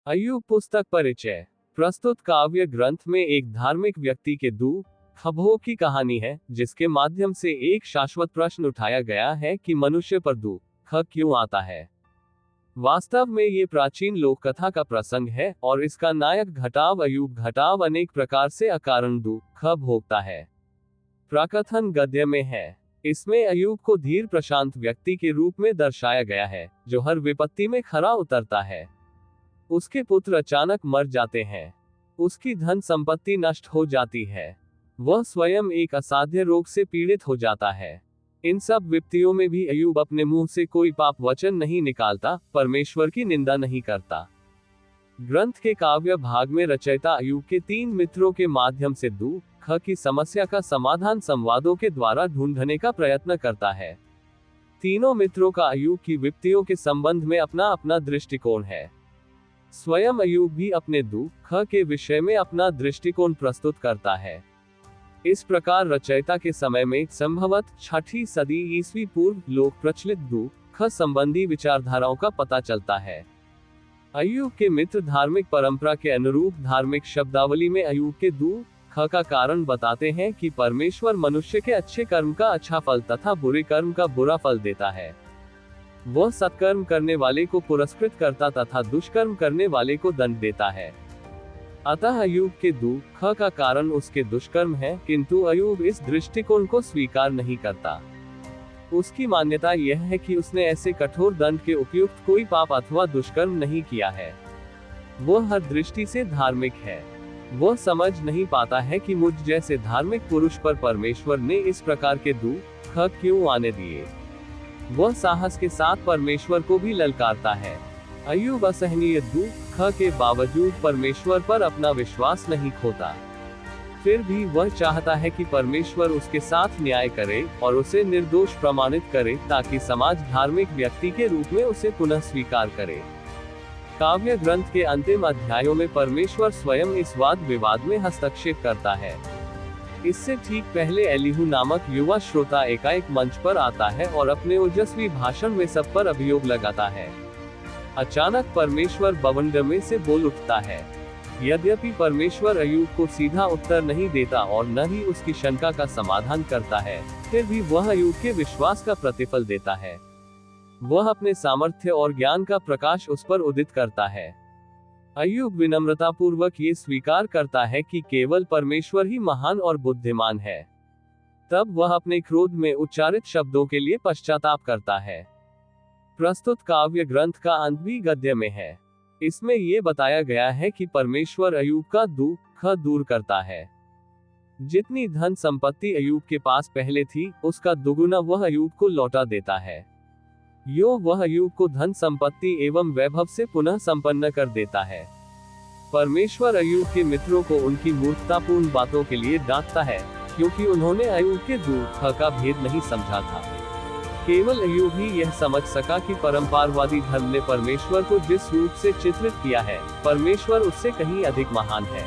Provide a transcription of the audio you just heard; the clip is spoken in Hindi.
अय्यूब पुस्तक परिचय। प्रस्तुत काव्य ग्रंथ में एक धार्मिक व्यक्ति के दुख भोग की कहानी है, जिसके माध्यम से एक शाश्वत प्रश्न उठाया गया है कि मनुष्य पर दुख क्यों आता है। वास्तव में ये प्राचीन लोक कथा का प्रसंग है और इसका नायक घटाव अय्यूब घटाव अनेक प्रकार से अकारण दुख भोगता है। प्रकथन गद्य में है। इसमें अय्यूब को धीर प्रशांत व्यक्ति के रूप में दर्शाया गया है, जो हर विपत्ति में खरा उतरता है। उसके पुत्र अचानक मर जाते हैं, उसकी धन संपत्ति नष्ट हो जाती है, वह स्वयं एक असाध्य रोग से पीड़ित हो जाता है। इन सब विपत्तियों में भी अय्यूब अपने मुंह से कोई पाप वचन नहीं निकालता, परमेश्वर की निंदा नहीं करता। ग्रंथ के काव्य भाग में रचयिता अय्यूब के 3 मित्रों के माध्यम से दुख की समस्या का समाधान संवादों के द्वारा ढूंढने का प्रयत्न करता है। तीनों मित्रों का अय्यूब की विपत्तियों के संबंध में अपना अपना दृष्टिकोण है। स्वयं अय्यूब भी अपने दुख के विषय में अपना दृष्टिकोण प्रस्तुत करता है। इस प्रकार रचयिता के समय में संभवत 6ठी सदी ईस्वी पूर्व लोक प्रचलित दुख संबंधी विचारधाराओं का पता चलता है। अय्यूब के मित्र धार्मिक परंपरा के अनुरूप धार्मिक शब्दावली में अय्यूब के दुख का कारण बताते हैं कि परमेश्वर मनुष्य के अच्छे कर्म का अच्छा फल तथा बुरे कर्म का बुरा फल देता है। वह सत्कर्म करने वाले को पुरस्कृत करता तथा दुष्कर्म करने वाले को दंड देता है। अतः अय्यूब के दुख का कारण उसके दुष्कर्म है, किंतु अय्यूब इस दृष्टिकोण को स्वीकार नहीं करता। उसकी मान्यता यह है कि उसने ऐसे कठोर दंड के उपयुक्त कोई पाप अथवा दुष्कर्म नहीं किया है। वह हर दृष्टि से धार्मिक है। वह समझ नहीं पाता है कि मुझ जैसे धार्मिक पुरुष पर परमेश्वर ने इस प्रकार के दुख क्यों आने दिए। वह साहस के साथ परमेश्वर को भी ललकारता है। अय्यूब असहनीय दुख के बावजूद परमेश्वर पर अपना विश्वास नहीं खोता। फिर भी वह चाहता है कि परमेश्वर उसके साथ न्याय करे और उसे निर्दोष प्रमाणित करे, ताकि समाज धार्मिक व्यक्ति के रूप में उसे पुनः स्वीकार करे। काव्य ग्रंथ के अंतिम अध्यायों में परमेश्वर स्वयं इस वाद विवाद में हस्तक्षेप करता है। इससे ठीक पहले एलीहू नामक युवा श्रोता एकाएक मंच पर आता है और अपने ओजस्वी भाषण में सब पर अभियोग लगाता है। अचानक परमेश्वर बवंडर में से बोल उठता है। यद्यपि परमेश्वर अय्यूब को सीधा उत्तर नहीं देता और न ही उसकी शंका का समाधान करता है, फिर भी वह अय्यूब के विश्वास का प्रतिफल देता है। वह अपने सामर्थ्य और ज्ञान का प्रकाश उस पर उदित करता है। अय्यूब विनम्रतापूर्वक ये स्वीकार करता है कि केवल परमेश्वर ही महान और बुद्धिमान है। तब वह अपने क्रोध में उच्चारित शब्दों के लिए पश्चाताप करता है। प्रस्तुत काव्य ग्रंथ का अंत भी गद्य में है। इसमें ये बताया गया है कि परमेश्वर अय्यूब का दुख दूर करता है। जितनी धन संपत्ति अय्यूब के पास पहले थी, उसका दुगुना वह अय्यूब को लौटा देता है। वह अय्यूब को धन संपत्ति एवं वैभव से पुनः संपन्न कर देता है। परमेश्वर अय्यूब के मित्रों को उनकी मूर्खतापूर्ण बातों के लिए डांटता है, क्योंकि उन्होंने अय्यूब के दुख का भेद नहीं समझा था। केवल अय्यूब ही यह समझ सका कि परंपरावादी धर्म ने परमेश्वर को जिस रूप से चित्रित किया है, परमेश्वर उससे कहीं अधिक महान है।